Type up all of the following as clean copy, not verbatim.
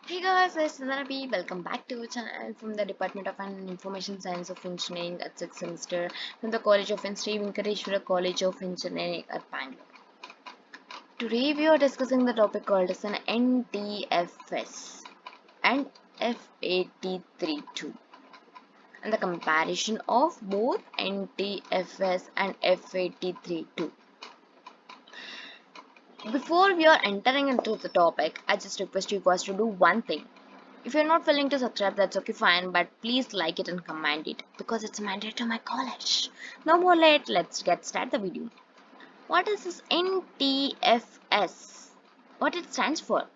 Hey guys, this is Narabi. Welcome back to our channel from the Department of Information Science of Engineering at 6th semester from the College of Engineering, Venkateshwara College of Engineering at Bangalore. Today we are discussing the topic called as an NTFS and FAT32 and the comparison of both NTFS and FAT32. Before we are entering into the topic, I just request you guys to do one thing. If you're not willing to subscribe, that's okay, fine, but please like it and comment it because it's mandatory to my college. No more late, let's get start the video. What is this NTFS? What it stands for?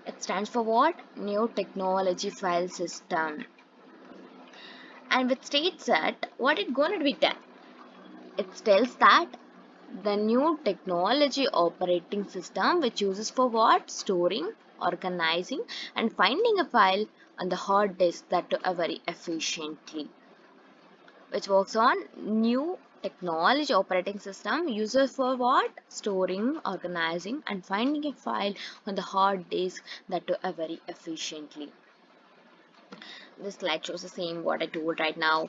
It stands for what? New Technology File System. And which states that what it gonna be done? It tells that the new technology operating system which uses for what? Storing, organizing and finding a file on the hard disk that to very efficiently. Which works on new technology operating system uses for what? Storing, organizing and finding a file on the hard disk that to very efficiently. This slide shows the same what I told right now.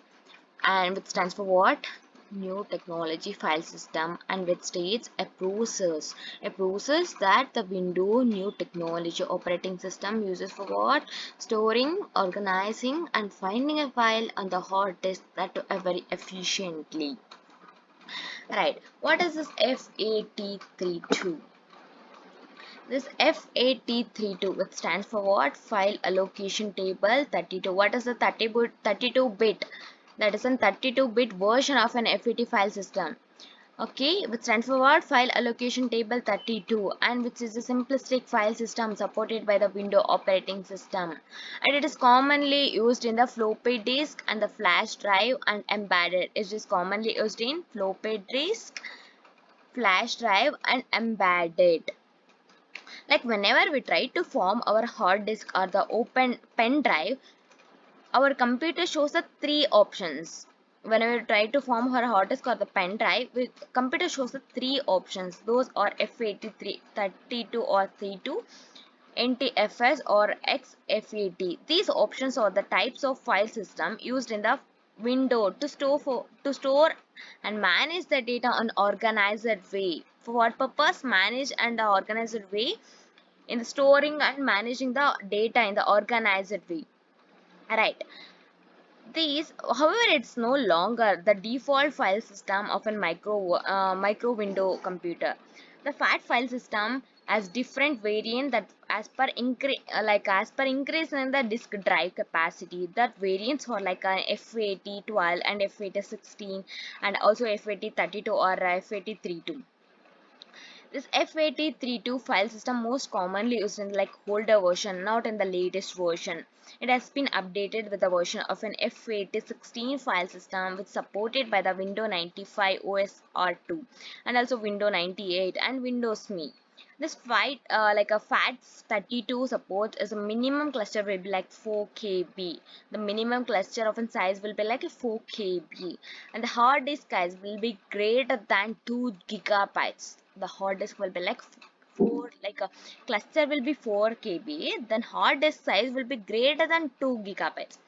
And which stands for what? New technology file system, and which states a process that the window new technology operating system uses for what? Storing, organizing and finding a file on the hard disk that very efficiently. Right, what is this FAT32? This FAT32, which stands for what? File allocation table 32. What is the 32-bit? That is a 32-bit version of an FAT file system. Okay, which stands for what? File allocation table 32, and which is a simplistic file system supported by the Windows operating system. And it is commonly used in the floppy disk and the flash drive and embedded. It is commonly used in floppy disk, flash drive and embedded. Like whenever we try to form our hard disk or the open pen drive, our computer shows the three options. Whenever we try to form our hard disk or the pen drive, computer shows the three options. Those are FAT3, 32 or 32, NTFS or XFAT. These options are the types of file system used in the window to store and manage the data in organized way. For what purpose? Manage and the organized way in the storing and managing the data in the organized way. Right. These, however, it's no longer the default file system of a micro window computer. The FAT file system has different variant that as per increase in the disk drive capacity. That variants are like a FAT12 and FAT16 and also FAT32 or FAT32. This FAT32 file system most commonly used in like older version, not in the latest version. It has been updated with the version of an FAT16 file system which supported by the Windows 95 OS R2 and also Windows 98 and Windows ME. This like a FAT32 support is a minimum cluster will be like 4 KB. The minimum cluster of a size will be like a 4 KB, and the hard disk size will be greater than 2 gigabytes. The hard disk will be like 4, like a cluster will be 4 KB, then hard disk size will be greater than 2 gigabytes.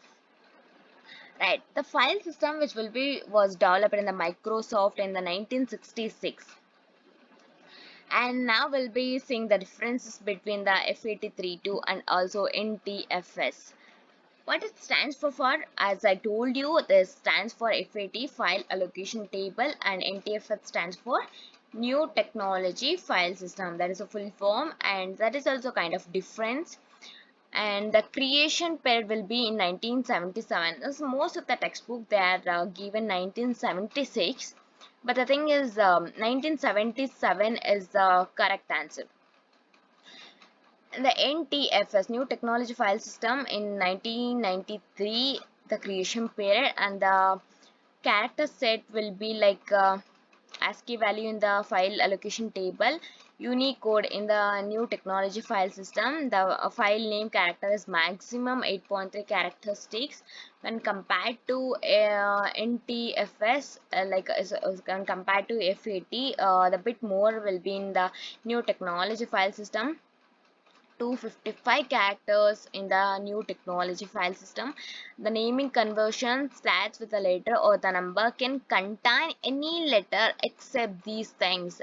Right, the file system which was developed in the Microsoft in the 1966, and now we'll be seeing the differences between the FAT32 and also NTFS. What it stands for, as I told you, this stands for FAT file allocation table and NTFS stands for new technology file system. That is a full form, and that is also kind of difference. And the creation period will be in 1977. As most of the textbook they are given 1976, but the thing is 1977 is the correct answer. And the NTFS, new technology file system, in 1993 the creation period, and the character set will be like ASCII value in the file allocation table, Unicode in the new technology file system. The file name character is maximum 8.3 characteristics. When compared to NTFS, when compared to FAT, the bit more will be in the new technology file system. 255 characters in the new technology file system. The naming conversion starts with a letter or the number can contain any letter except these things.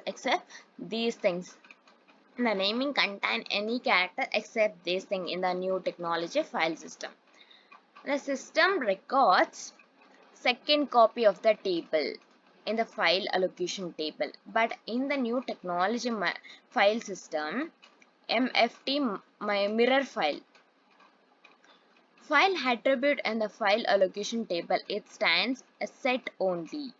The naming contain any character except this thing in the new technology file system. The system records second copy of the table in the file allocation table, but in the new technology file system, MFT mirror file attribute in the file allocation table, it stands a set only,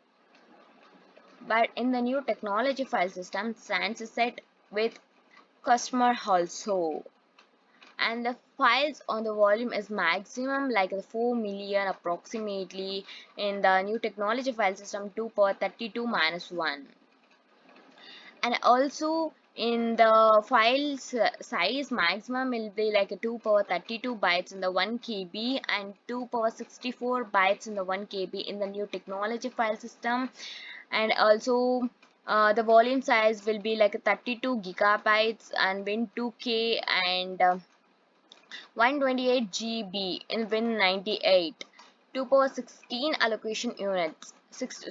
but in the new technology file system stands a set with customer also, and the files on the volume is maximum like 4 million approximately in the new technology file system 2 power 32 minus 1. And also in the file size maximum will be like 2 power 32 bytes in the 1 KB and 2 power 64 bytes in the 1 KB in the new technology file system. And also the volume size will be like 32 gigabytes and win 2K and 128 GB in Win98, 2 power 16 allocation units,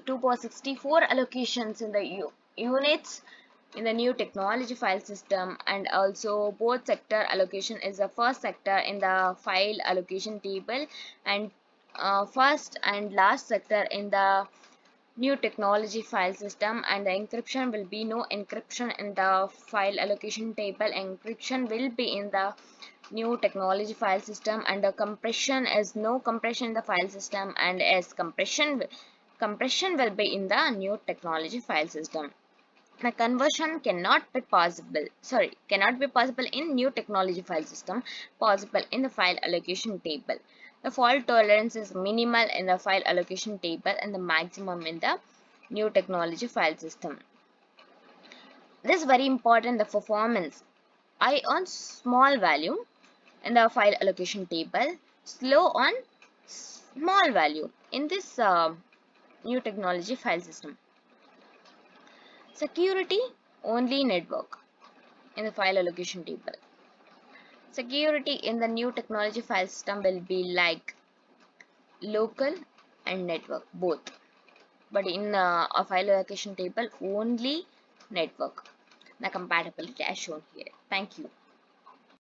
2 power 64 allocations in the units in the new technology file system, and also both sector allocation is the first sector in the file allocation table and first and last sector in the new technology file system. And the encryption will be no encryption in the file allocation table, encryption will be in the new technology file system, and the compression is no compression in the file system, and as compression will be in the new technology file system. The conversion cannot be possible in new technology file system, possible in the file allocation table. The fault tolerance is minimal in the file allocation table and the maximum in the new technology file system. This is very important, the performance. I on small value in the file allocation table, slow on small value in this new technology file system. Security only network in the file allocation table. Security in the new technology file system will be like local and network both, but in a file allocation table only network. The compatibility as shown here. Thank you.